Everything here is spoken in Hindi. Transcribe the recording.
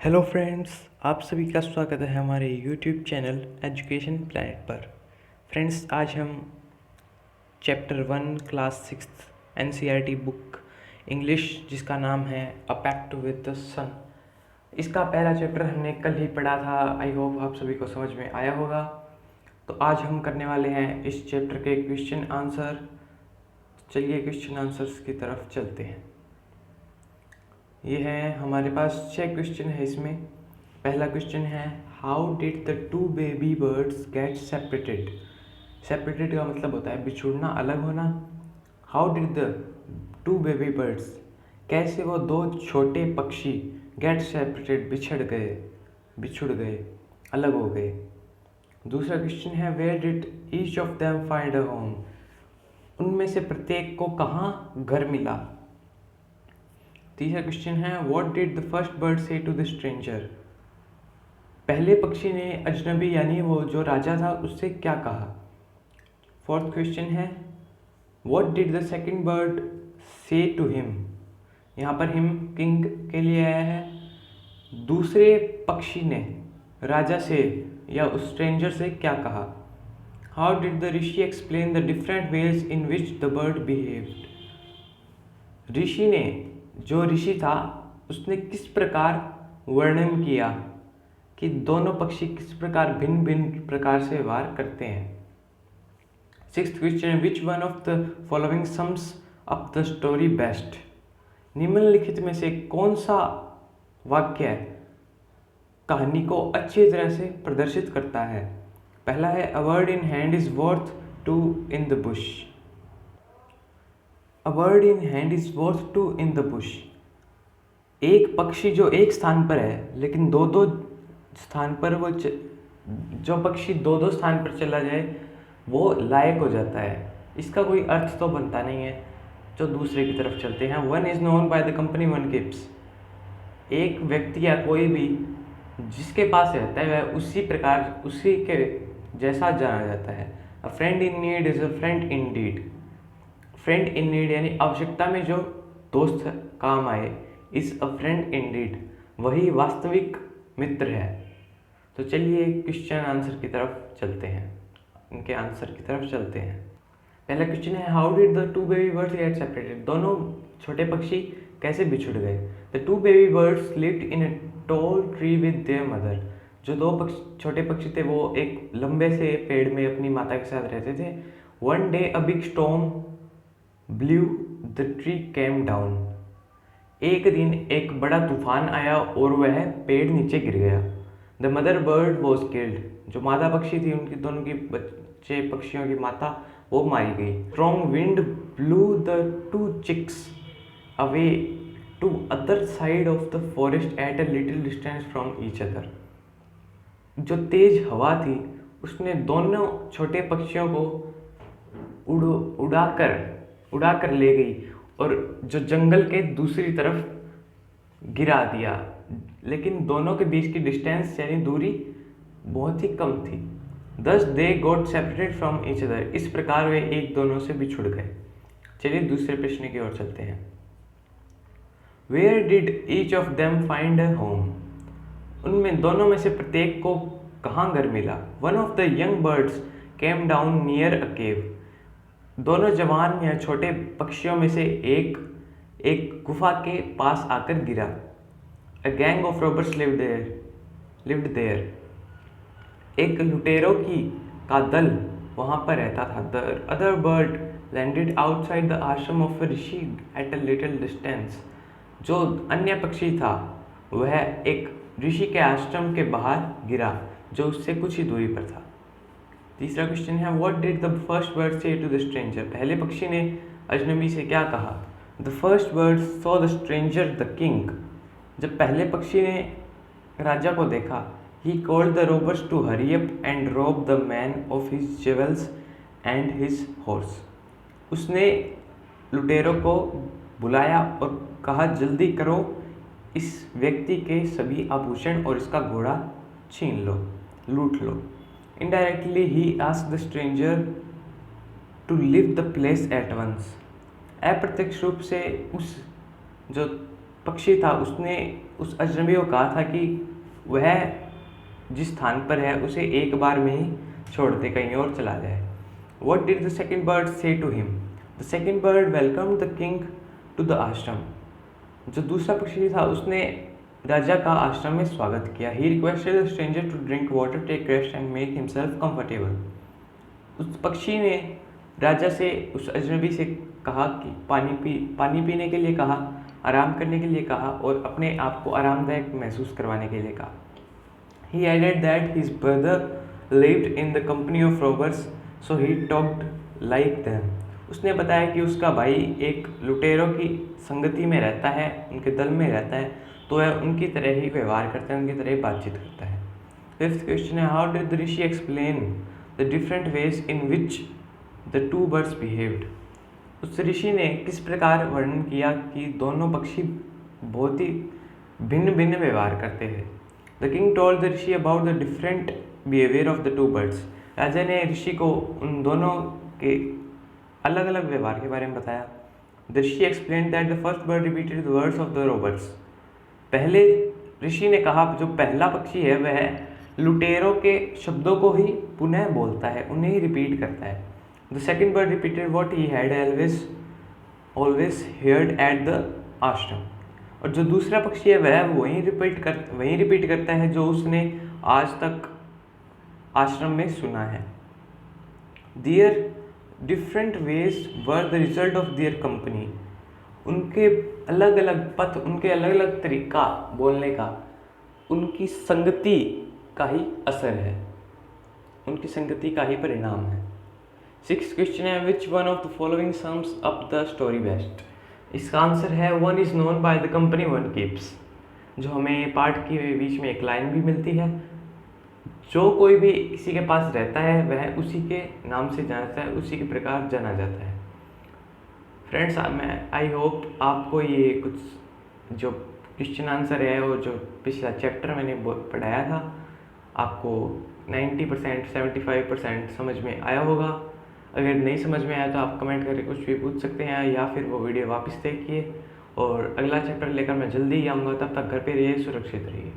हेलो फ्रेंड्स, आप सभी का स्वागत है हमारे यूट्यूब चैनल एजुकेशन प्लैनेट पर। फ्रेंड्स, आज हम chapter 1 class 6 NCERT book English, जिसका नाम है अ पैक्ट विद द सन, इसका पहला चैप्टर हमने कल ही पढ़ा था। आई होप आप सभी को समझ में आया होगा। तो आज हम करने वाले हैं इस चैप्टर के क्वेश्चन आंसर। चलिए क्वेश्चन आंसर्स की तरफ चलते हैं। ये है हमारे पास 6 क्वेश्चन है इसमें। पहला क्वेश्चन है, how did the two baby birds get separated. Separated का मतलब होता है बिछुड़ना, अलग होना। How did the two baby birds, कैसे वो दो छोटे पक्षी गेट सेपरेटेड, बिछुड़ गए, अलग हो गए। दूसरा क्वेश्चन है, where did each of them find a home, उनमें से प्रत्येक को कहाँ घर मिला। तीसरा क्वेश्चन है, what did the first bird say to the stranger, पहले पक्षी ने अजनबी यानी वो जो राजा था उससे क्या कहा। फोर्थ क्वेश्चन है, what did the second bird say to him, यहाँ पर हिम किंग के लिए आया है। दूसरे पक्षी ने राजा से या उस स्ट्रेंजर से क्या कहा। How did the rishi explain the different ways in which the bird behaved, ऋषि ने, जो ऋषि था उसने किस प्रकार वर्णन किया कि दोनों पक्षी किस प्रकार भिन्न भिन्न प्रकार से व्यवहार करते हैं। Sixth question, which one of the following sums up the story best, निम्नलिखित में से कौन सा वाक्य कहानी को अच्छी तरह से प्रदर्शित करता है। पहला है, a bird in hand is worth two in the bush, a bird in hand is worth two in the bush, एक पक्षी जो एक स्थान पर है लेकिन दो दो स्थान पर जो पक्षी दो दो स्थान पर चला जाए वो लायक हो जाता है। इसका कोई अर्थ तो बनता नहीं है। जो दूसरे की तरफ चलते हैं, one is known by the company one keeps, एक व्यक्ति या कोई भी जिसके पास रहता है वह उसी प्रकार उसी के जैसा जाना जाता है। A friend in need is a friend in deed, friend in need यानी आवश्यकता में जो दोस्त काम आए, is a friend in deed, वही वास्तविक मित्र है। तो चलिए क्वेश्चन आंसर की तरफ चलते हैं, इनके आंसर की तरफ चलते हैं। पहला क्वेश्चन है, how did the two baby birds get separated, दोनों छोटे पक्षी कैसे बिछुड़ गए। The two baby birds lived in a tall tree with their mother, जो दो छोटे पक्षी थे वो एक लंबे से पेड़ में अपनी माता के साथ रहते थे। One day a big storm blue the tree came down, एक दिन एक बड़ा तूफान आया और वह पेड़ नीचे गिर गया। The mother bird was killed, जो माता पक्षी थी उनकी दोनों की बच्चे पक्षियों की माता वो मारी गई। Strong wind blew the two chicks away to other side of the forest at a little distance from each other, जो तेज हवा थी उसने दोनों छोटे पक्षियों को उड़ाकर ले गई और जो जंगल के दूसरी तरफ गिरा दिया, लेकिन दोनों के बीच की डिस्टेंस यानी दूरी बहुत ही कम थी। दस they got separated from each other, इस प्रकार वे एक दोनों से बिछुड़ गए। चलिए दूसरे प्रश्न की ओर चलते हैं। Where did each of them find a home, उनमें दोनों में से प्रत्येक को कहाँ घर मिला। One of the young birds came down near a cave, दोनों जवान या छोटे पक्षियों में से एक गुफा के पास आकर गिरा। A gang of robbers lived there, एक लुटेरों का दल वहाँ पर रहता था। The other bird landed outside the ashram of rishi at a little distance, जो अन्य पक्षी था वह एक ऋषि के आश्रम के बाहर गिरा जो उससे कुछ ही दूरी पर था। तीसरा क्वेश्चन है, what did the first bird say to the stranger, पहले पक्षी ने अजनबी से क्या कहा। The first bird saw the stranger the king, जब पहले पक्षी ने राजा को देखा, he called the robbers to hurry up and rob the man of his jewels and his horse, उसने लुटेरों को बुलाया और कहा जल्दी करो, इस व्यक्ति के सभी आभूषण और इसका घोड़ा छीन लो, लूट लो। Indirectly he asked the stranger to leave the place at once, अप्रत्यक्ष रूप से उस जो पक्षी था उसने उस अजनबी को कहा था कि वह जिस स्थान पर है उसे एक बार में ही छोड़ दे, कहीं और चला जाए। What did the second bird say to him? The second bird welcomed the king to the ashram. जो दूसरा पक्षी था उसने राजा का आश्रम में स्वागत किया। He requested the stranger to drink water, take rest and make himself comfortable. उस पक्षी ने राजा से, उस अजनबी से कहा कि पानी पीने के लिए कहा, आराम करने के लिए कहा और अपने आप को आरामदायक महसूस करवाने के लिए कहा। He added that his brother lived in the company of robbers, so he talked like them. उसने बताया कि उसका भाई एक लुटेरों की संगति में रहता है, उनके दल में रहता है, तो वह उनकी तरह ही व्यवहार करता है, उनकी तरह ही बातचीत करता है। फिफ्थ क्वेश्चन है, how did the rishi explain the different ways in which the two birds behaved? उस ऋषि ने किस प्रकार वर्णन किया कि दोनों पक्षी बहुत ही भिन्न भिन्न व्यवहार करते हैं। The king told the rishi about the different behaviour of the two birds. राजा ने ऋषि को उन दोनों के अलग अलग व्यवहार के बारे में बताया। The rishi explain that the first bird repeated the words of the robbers. पहले ऋषि ने कहा जो पहला पक्षी है वह लुटेरों के शब्दों को ही पुनः बोलता है, उन्हें ही रिपीट करता है। The second bird repeated what he had always heard at the आश्रम। और जो दूसरा पक्षी है वह वहीं रिपीट करता है जो उसने आज तक आश्रम में सुना है। There different ways were the result of their company. उनके अलग अलग पथ, उनके अलग अलग तरीका बोलने का उनकी संगति का ही असर है, उनकी संगति का ही परिणाम है। सिक्स क्वेश्चन है, which one of the following sums up the story best? इसका आंसर है one is known by the company one keeps. जो हमें पाठ के बीच में एक लाइन भी मिलती है, जो कोई भी किसी के पास रहता है वह उसी के नाम से जाना जाता है, उसी के प्रकार जाना जाता है। फ्रेंड्स, मैं आई होप आपको ये कुछ जो क्वेश्चन आंसर है और जो पिछला चैप्टर मैंने पढ़ाया था आपको 90% 75% समझ में आया होगा। अगर नहीं समझ में आया तो आप कमेंट करके कुछ भी पूछ सकते हैं या फिर वो वीडियो वापस देखिए। और अगला चैप्टर लेकर मैं जल्दी ही आऊँगा, तब तक घर पे रहिए, सुरक्षित रहिए।